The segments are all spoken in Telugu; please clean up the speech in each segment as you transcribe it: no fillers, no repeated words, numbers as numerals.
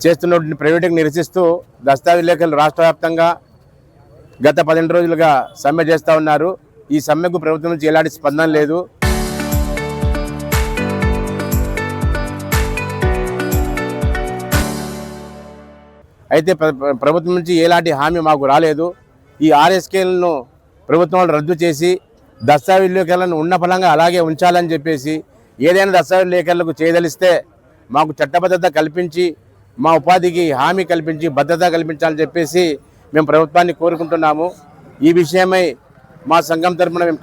చేస్తున్నటువంటి ప్రైవేటుకు నిరసిస్తూ దస్తవీజ్ విలేకరులు రాష్ట్ర వ్యాప్తంగా గత 12 రోజులుగా సమ్మె చేస్తూ ఉన్నారు. ఈ సమ్మెకు ప్రభుత్వం నుంచి ఎలాంటి స్పందన లేదు. అయితే ప్రభుత్వం నుంచి ఎలాంటి హామీ మాకు రాలేదు. ఈ ఆర్ఎస్కేలను ప్రభుత్వం రద్దు చేసి దస్తవీజ్ విలేకరులను ఉన్న ఫలంగా అలాగే ఉంచాలని చెప్పేసి, ఏదైనా దస్తవీజ్ విలేకరులకు చేయదలిస్తే మాకు చట్టబద్ధత కల్పించి మా ఉపాధికి హామీ కల్పించి భద్రత కల్పించాలని చెప్పేసి మేము ప్రభుత్వాన్ని కోరుకుంటున్నాము. ఈ విషయమై మా సంఘం తరఫున మేము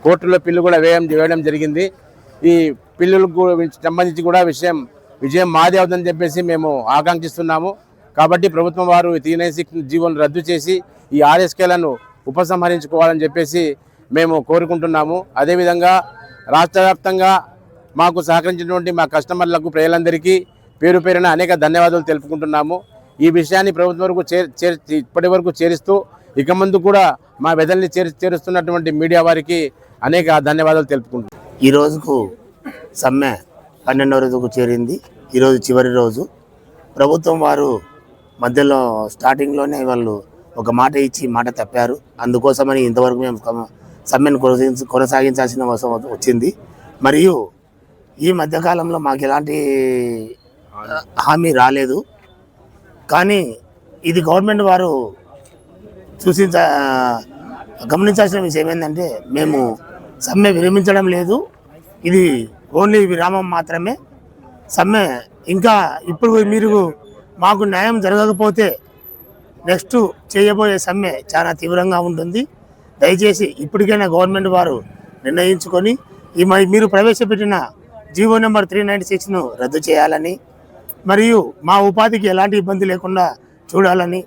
కోర్టులో పిల్లు కూడా వేయడం జరిగింది. ఈ పిల్లులకు సంబంధించి కూడా విజయం మాదే అవుతుందని చెప్పేసి మేము ఆకాంక్షిస్తున్నాము. కాబట్టి ప్రభుత్వం వారు 396 జీవోను రద్దు చేసి ఈ ఆర్ఎస్కేలను ఉపసంహరించుకోవాలని చెప్పేసి మేము కోరుకుంటున్నాము. అదేవిధంగా రాష్ట్ర వ్యాప్తంగా మాకు సహకరించినటువంటి మా కస్టమర్లకు, ప్రజలందరికీ పేరు పేరున అనేక ధన్యవాదాలు తెలుపుకుంటున్నాము. ఈ విషయాన్ని ప్రభుత్వం వరకు ఇప్పటి వరకు చేరుస్తూ ఇక ముందు కూడా మా వెదల్ని చేరుస్తున్నటువంటి మీడియా వారికి అనేక ధన్యవాదాలు తెలుపుకుంటున్నాం. ఈ రోజుకు సమ్మె 12వ రోజుకు చేరింది. ఈరోజు చివరి రోజు. ప్రభుత్వం వారు మధ్యలో స్టార్టింగ్లోనే వాళ్ళు ఒక మాట ఇచ్చి మాట తప్పారు. అందుకోసమని ఇంతవరకు మేము సమ్మెను కొనసాగించాల్సిన అవసరం వచ్చింది. మరియు ఈ మధ్యకాలంలో మాకు ఎలాంటి హామీ రాలేదు. కానీ ఇది గవర్నమెంట్ వారు గమనించాల్సిన విషయం ఏంటంటే, మేము సమ్మె విరమించడం లేదు. ఇది ఓన్లీ విరామం మాత్రమే. సమ్మె ఇంకా ఇప్పుడు మీరు మాకు న్యాయం జరగకపోతే నెక్స్ట్ చేయబోయే సమ్మె చాలా తీవ్రంగా ఉంటుంది. దయచేసి ఇప్పటికైనా గవర్నమెంట్ వారు నిర్ణయించుకొని మీరు ప్రవేశపెట్టిన జీవో నెంబర్ 396ను రద్దు చేయాలని, మరియు మా ఉపాధికి ఎలాంటి ఇబ్బంది లేకుండా చూడాలని.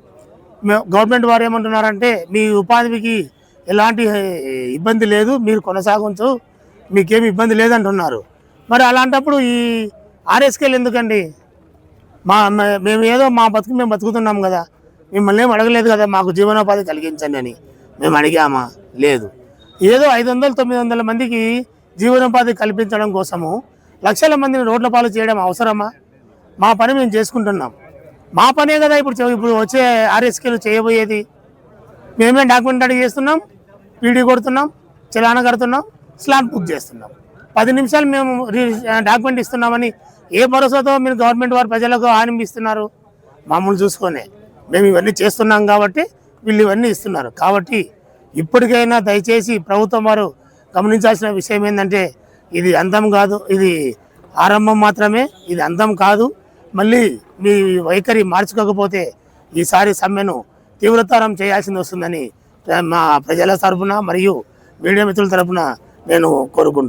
గవర్నమెంట్ వారు ఏమంటున్నారంటే, మీ ఉపాధికి ఎలాంటి ఇబ్బంది లేదు, మీరు కొనసాగించు, మీకేమి ఇబ్బంది లేదంటున్నారు. మరి అలాంటప్పుడు ఈ ఆర్ఎస్కేలు ఎందుకండి? మేము ఏదో మా బతుకు మేము బతుకుతున్నాం కదా, మిమ్మల్ని ఏం అడగలేదు కదా మాకు జీవనోపాధి కలిగించండి అని మేము అడిగామా? లేదు. ఏదో 500-900 మందికి జీవనోపాధి కల్పించడం కోసము లక్షల మందిని రోడ్ల పాలు చేయడం అవసరమా? మా పని మేము చేసుకుంటున్నాం. మా పనే కదా ఇప్పుడు వచ్చే ఆర్ఎస్కేలు చేయబోయేది. మేమే డాక్యుమెంట్ అడిగి చేస్తున్నాం, పీడీ కొడుతున్నాం, చలానా కడుతున్నాం, స్లాట్ బుక్ చేస్తున్నాం. 10 నిమిషాలు మేము డాక్యుమెంట్ ఇస్తున్నామని ఏ భరోసాతో మీరు గవర్నమెంట్ వారు ప్రజలకు హామీ ఇస్తున్నారు? మామూలు చూసుకొనే మేము ఇవన్నీ చేస్తున్నాం కాబట్టి వీళ్ళు ఇవన్నీ ఇస్తున్నారు. కాబట్టి ఇప్పటికైనా దయచేసి ప్రభుత్వం వారు గమనించాల్సిన విషయం ఏంటంటే, ఇది అంతం కాదు, ఇది ఆరంభం మాత్రమే, ఇది అంతం కాదు. మళ్ళీ మీ వైఖరి మార్చుకోకపోతే ఈసారి సమ్మెను తీవ్రతరం చేయాల్సింది వస్తుందని మా ప్రజల తరఫున మరియు మీడియా మిత్రుల తరఫున నేను కోరుకుంటున్నాను.